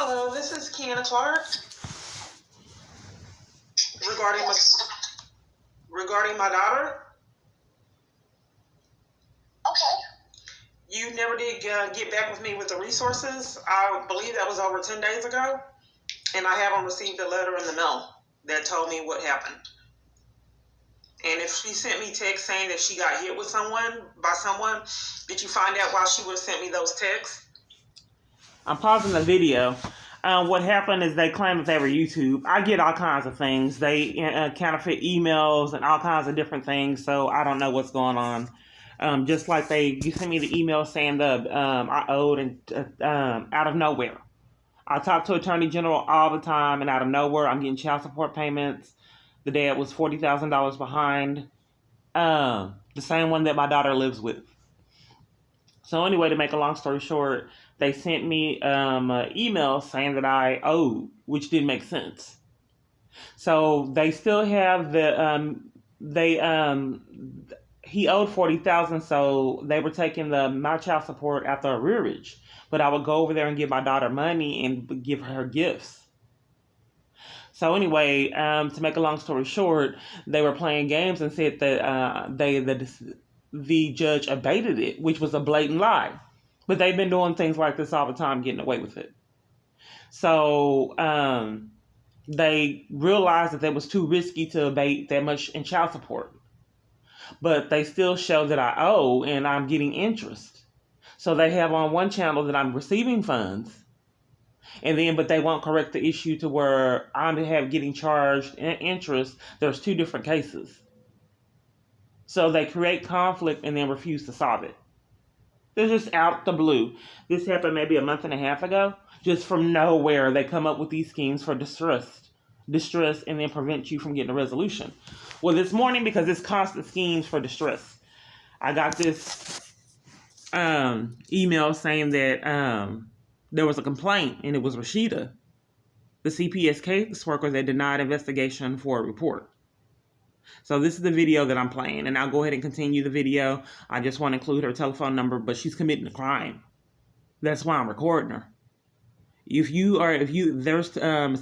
Hello, this is Kiana Clark regarding my daughter. Okay. You never did get back with me with the resources. I believe that was over 10 days ago, and I haven't received a letter in the mail that told me what happened. And if she sent me text saying that she got hit with by someone, did you find out why she would have sent me those texts? I'm pausing the video. What happened is they claim that they were YouTube. I get all kinds of things. They counterfeit emails and all kinds of different things, so I don't know what's going on. Just like you sent me the email saying I owed, and out of nowhere. I talk to Attorney General all the time, and out of nowhere, I'm getting child support payments. The dad was $40,000 behind. The same one that my daughter lives with. So anyway, to make a long story short, they sent me an email saying that I owed, which didn't make sense. So they still have he owed $40,000, so they were taking my child support after arrearage. But I would go over there and give my daughter money and give her gifts. So anyway, to make a long story short, they were playing games and said that the judge abated it, which was a blatant lie. But they've been doing things like this all the time, getting away with it. So they realized that it was too risky to abate that much in child support. But they still show that I owe and I'm getting interest. So they have on one channel that I'm receiving funds. But they won't correct the issue to where I'm getting charged interest. There's two different cases. So they create conflict and then refuse to solve it. They're just out the blue. This happened maybe a month and a half ago. Just from nowhere, they come up with these schemes for distress, and then prevent you from getting a resolution. Well, this morning, because it's constant schemes for distress, I got this email saying that there was a complaint, and it was Rashida, the CPS caseworker that denied investigation for a report. So this is the video that I'm playing, and I'll go ahead and continue the video. I just want to include her telephone number, but she's committing a crime. That's why I'm recording her. If there's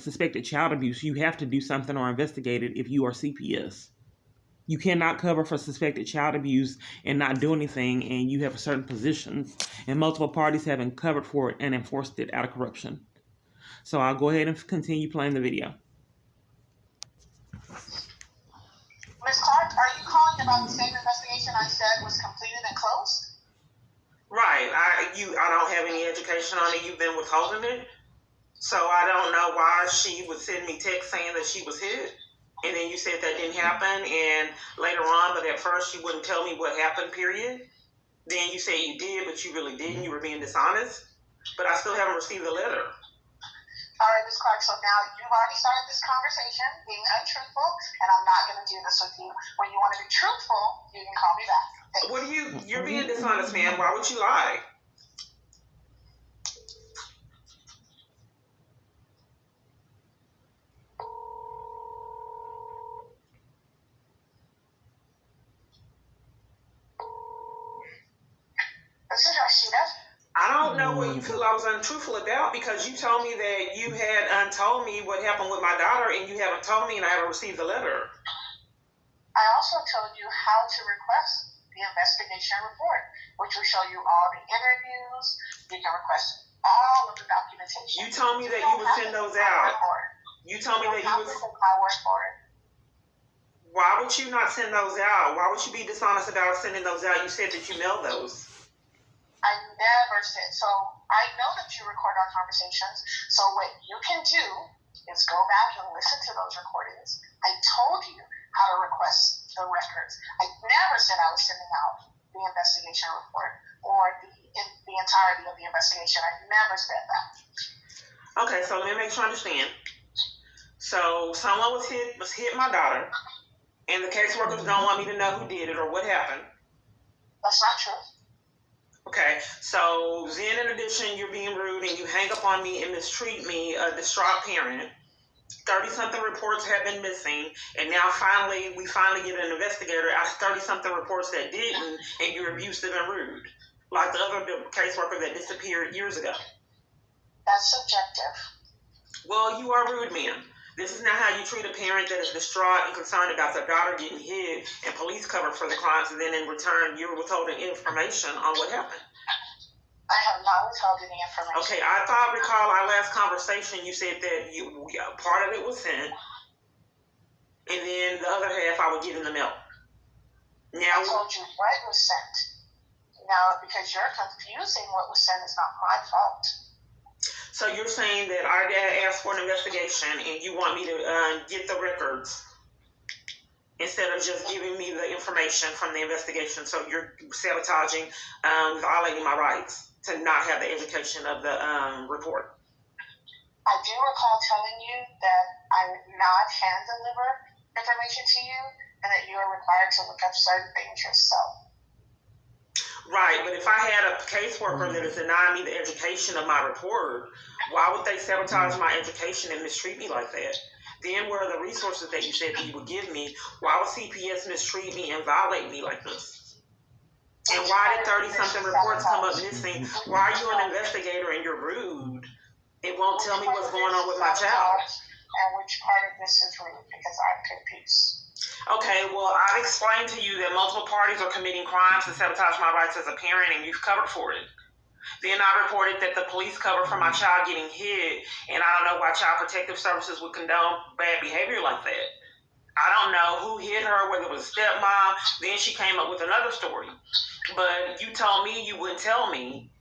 suspected child abuse, you have to do something or investigate it if you are CPS. You cannot cover for suspected child abuse and not do anything, and you have certain positions, and multiple parties haven't covered for it and enforced it out of corruption. So I'll go ahead and continue playing the video. Ms. Clark, are you calling about the same investigation I said was completed and closed? Right. I don't have any education on it. You've been withholding it. So I don't know why she would send me text saying that she was hit. And then you said that didn't happen. And later on, but at first you wouldn't tell me what happened, period. Then you say you did, but you really didn't. You were being dishonest. But I still haven't received a letter. All right, Ms. Clark, so now you've already started this conversation being untruthful, and I'm not going to do this with you. When you want to be truthful, you can call me back. Thanks. You're being dishonest, man. Why would you lie? This is Rashida. I don't know what you feel I was untruthful about, because you told me that you had told me what happened with my daughter, and you haven't told me, and I haven't received the letter. I also told you how to request the investigation report, which will show you all the interviews. You can request all of the documentation. You told me that you would send those out. You told me that you would. I work for it. Why would you not send those out? Why would you be dishonest about sending those out? You said that you mailed those. I never said. So I know that you record our conversations. So what you can do is go back and listen to those recordings. I told you how to request the records. I never said I was sending out the investigation report or the entirety of the investigation. I never said that. Okay, so let me make sure I understand. So someone was hit my daughter, and the caseworkers don't want me to know who did it or what happened. That's not true. Okay, so then in addition, you're being rude and you hang up on me and mistreat me, a distraught parent. 30-something reports have been missing, and now we finally get an investigator out of 30-something reports that didn't, and you're abusive and rude, like the other caseworker that disappeared years ago. That's subjective. Well, you are rude, ma'am. This is not how you treat a parent that is distraught and concerned about their daughter getting hit and police cover for the crimes, and then in return, you're withholding information on what happened. I have not withheld any information. Okay, I recall our last conversation, you said that part of it was sent, and then the other half I would get in the mail. Now, I told you what was sent. Now, because you're confusing what was sent, is not my fault. So you're saying that our dad asked for an investigation and you want me to get the records instead of just giving me the information from the investigation. So you're sabotaging, violating my rights to not have the education of the report. I do recall telling you that I would not hand deliver information to you and that you are required to look up certain things yourself. Right, but if I had a caseworker that is denying me the education of my report, why would they sabotage my education and mistreat me like that? Then where are the resources that you said that you would give me? Why would CPS mistreat me and violate me like this? And why did 30-something reports come up missing? Why are you an investigator and you're rude? It won't tell me what's going on with my child. And which part of this is rude, because I'm confused. Okay, well, I've explained to you that multiple parties are committing crimes to sabotage my rights as a parent, and you've covered for it. Then I reported that the police cover for my child getting hit, and I don't know why Child Protective Services would condone bad behavior like that. I don't know who hit her, whether it was stepmom. Then she came up with another story. But you told me you wouldn't tell me,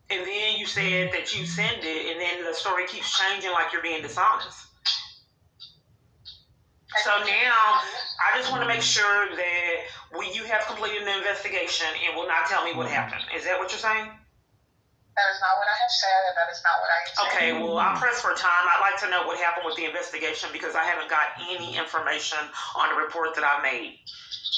and then you said that you sent it, and then the story keeps changing like you're being dishonest. So now, I just want to make sure that you have completed an investigation and will not tell me what happened. Is that what you're saying? That is not what I have said, and that is not what I am saying. Okay, well, I'm pressed for time. I'd like to know what happened with the investigation because I haven't got any information on the report that I made.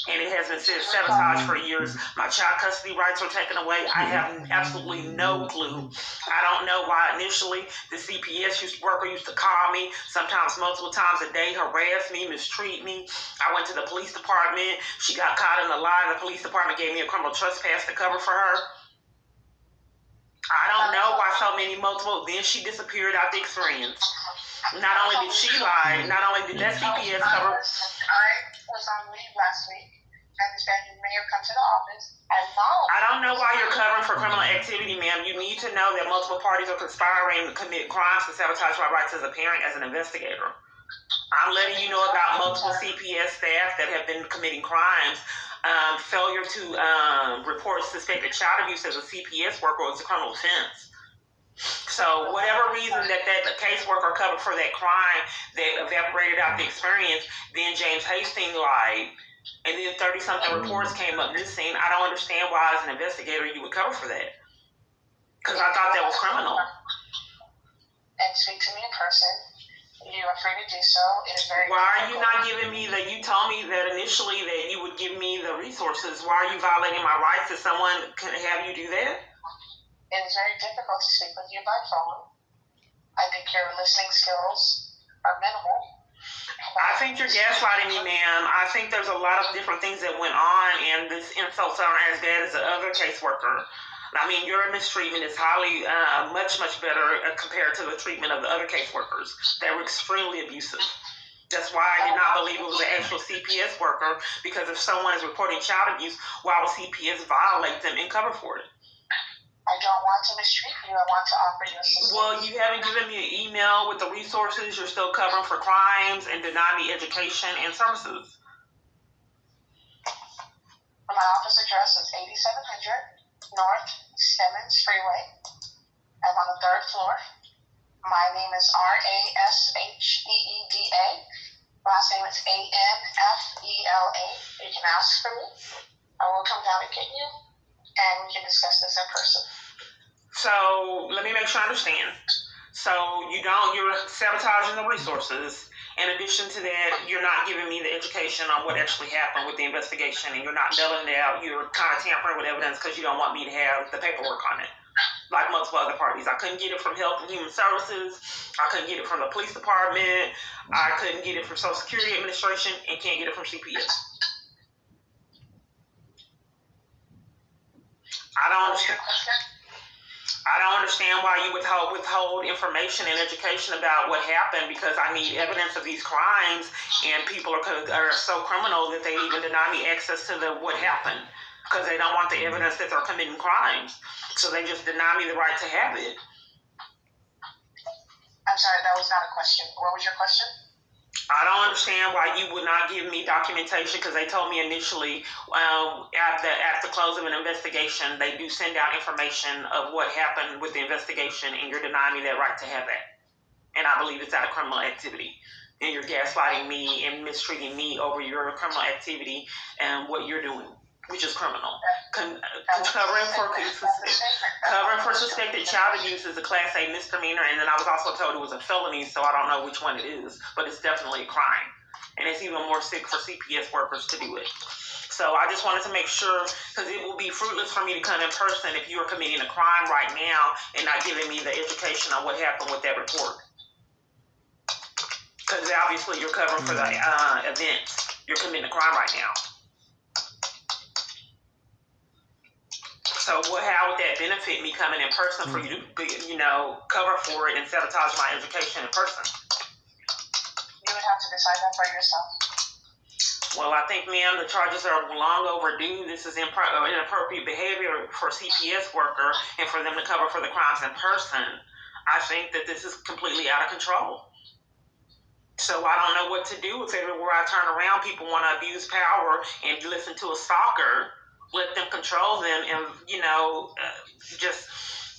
And it has been sabotaged for years. My child custody rights are taken away. I have absolutely no clue. I don't know why initially the CPS worker used to call me, sometimes multiple times a day, harass me, mistreat me. I went to the police department. She got caught in a lie. The police department gave me a criminal trespass to cover for her. I don't know why so many multiple. Then she disappeared out the experience. Not only did she lie, not only did that CPS cover. I was on leave last week. I understand you may have come to the office. I don't know why you're covering for criminal activity, ma'am. You need to know that multiple parties are conspiring to commit crimes to sabotage my rights as a parent, as an investigator. I'm letting you know about multiple CPS staff that have been committing crimes. Failure to report suspected child abuse as a CPS worker is a criminal offense. So whatever reason that the caseworker covered for that crime that evaporated out the experience, then James Hastings lied, and then 30-something reports came up missing. I don't understand why, as an investigator, you would cover for that. Because I thought that was criminal. And speak to me in person. You are free to do so. It is very. Why are you not giving me the? You told me that initially that you would give me the resources. Why are you violating my rights? That someone can have you do that? It is very difficult to speak with you by phone. I think your listening skills are minimal. I think you're gaslighting me, ma'am. I think there's a lot of different things that went on, and this insults aren't as bad as the other caseworker. I mean, your mistreatment is highly, much better compared to the treatment of the other caseworkers. They were extremely abusive. That's why I did not believe it was an actual CPS worker, because if someone is reporting child abuse, why would CPS violate them and cover for it? I don't want to mistreat you. I want to offer you assistance. Well, you haven't given me an email with the resources. You're still covering for crimes and deny me education and services. My office address is 8700 North Stemmons Freeway. I'm on the 3rd floor. My name is Rasheeda. Last name is Anfela. You can ask for me. I will come down and get you, and we can discuss this in person. So let me make sure I understand. So you're sabotaging the resources. In addition to that, you're not giving me the education on what actually happened with the investigation, and you're not mailing it out. You're kind of tampering with evidence because you don't want me to have the paperwork on it, like multiple other parties. I couldn't get it from Health and Human Services. I couldn't get it from the police department. I couldn't get it from Social Security Administration, and can't get it from CPS. I don't understand why you withhold information and education about what happened, because I need evidence of these crimes, and people are so criminal that they even deny me access to what happened because they don't want the evidence that they're committing crimes. So they just deny me the right to have it. I'm sorry, that was not a question. What was your question? I don't understand why you would not give me documentation, because they told me initially at the close of an investigation, they do send out information of what happened with the investigation, and you're denying me that right to have that. And I believe it's out of criminal activity. And you're gaslighting me and mistreating me over your criminal activity and what you're doing, which is criminal. Covering for suspected child abuse is a Class A misdemeanor, and then I was also told it was a felony, so I don't know which one it is, but it's definitely a crime. And it's even more sick for CPS workers to do it. So I just wanted to make sure, because it will be fruitless for me to come in person if you are committing a crime right now and not giving me the education on what happened with that report. Because obviously you're covering for the event. You're committing a crime right now. So how would that benefit me coming in person for you to, cover for it and sabotage my education in person? You would have to decide that for yourself. Well, I think, ma'am, the charges are long overdue. This is inappropriate behavior for a CPS worker, and for them to cover for the crimes in person, I think that this is completely out of control. So I don't know what to do if everywhere I turn around, people want to abuse power and listen to a stalker, let them control them, and, just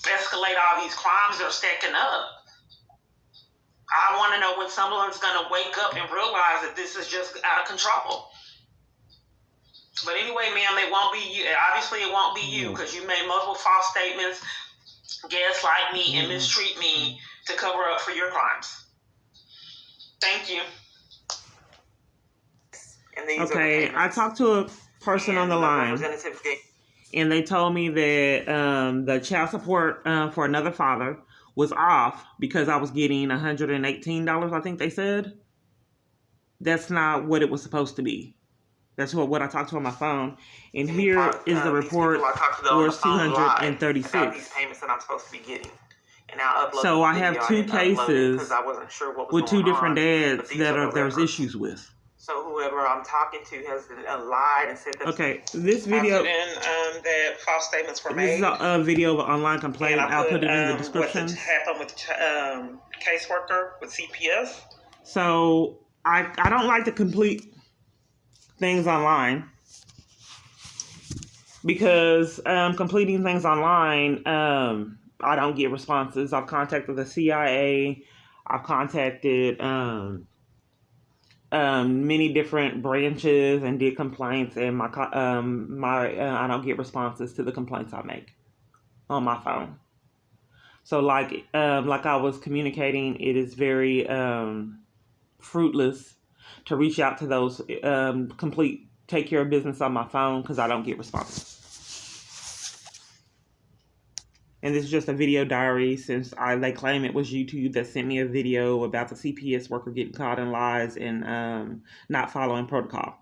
escalate all these crimes that are stacking up. I want to know when someone's going to wake up and realize that this is just out of control. But anyway, ma'am, it won't be you. Obviously, it won't be you, because you made multiple false statements, gaslight me, and mistreat me to cover up for your crimes. Thank you. Okay, I talked to a person on the line, and they told me that the child support for another father was off because I was getting $118, I think they said. That's not what it was supposed to be. That's what I talked to on my phone. And here is the report where it's $236. These payments that I'm supposed to be getting. And so I have two cases with two different dads that there's issues with. So whoever I'm talking to has lied and said that. Okay, this video. That false statements were made. This is a video of an online complaint. I'll put it in the description. What happened with caseworker with CPS? So I don't like to complete things online, because completing things online, I don't get responses. I've contacted the CIA. I've contacted many different branches and did complaints, and I don't get responses to the complaints I make on my phone. So like I was communicating, it is very fruitless to reach out to those take care of business on my phone, because I don't get responses. And this is just a video diary, since they claim it was YouTube that sent me a video about the CPS worker getting caught in lies and not following protocol.